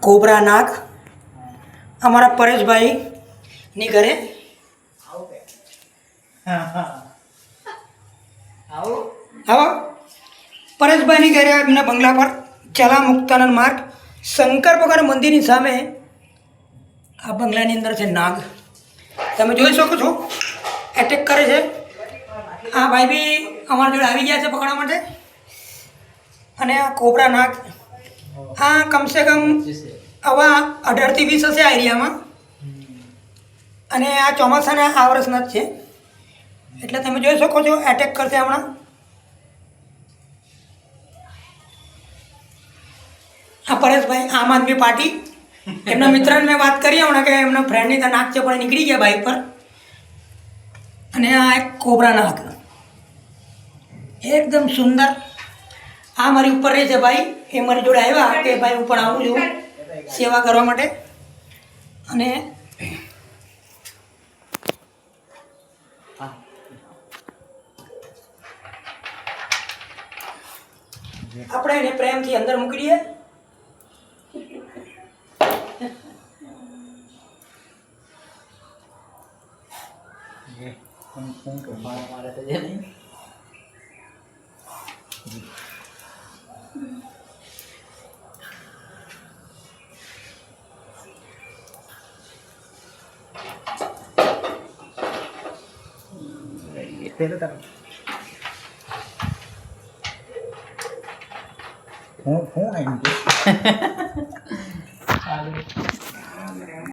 Cobra નાગ અમારા પરેશભાઈની ઘરે. આવો પરેશભાઈની ઘરે એમના બંગલા પર ચલા મુક્તાનંદ માર્ગ શંકર ભગવાન મંદિરની સામે આ બંગલાની અંદર છે નાગ. તમે જોઈ શકો છો એટેક કરે છે. આ ભાઈ બી અમારા જોડે આવી ગયા છે પકડવા માટે. અને આ કોબરા નાગ આ કમસે કમ આવા 18 થી 20 હશે આ એરિયામાં. અને આ ચોમાસાના આ વર્ષના જ છે એટલે તમે જોઈ શકો છો એટેક કરશે હમણાં. આ પરેશભાઈ આમ આદમી પાર્ટી એમના મિત્રને મેં વાત કરી હમણાં કે એમના ફ્રેન્ડની ત્યાં નાક છે પણ નીકળી ગયા બાઇક પર. અને આ એક કોબરા નાગ એકદમ સુંદર. આ મારી ઉપર રહે છે ભાઈ, એ મારી જોડે આવ્યા કે ભાઈ હું પણ આવું છું સેવા કરવા માટે. અને આપણે એને પ્રેમથી અંદર મૂકી દઈએ. હું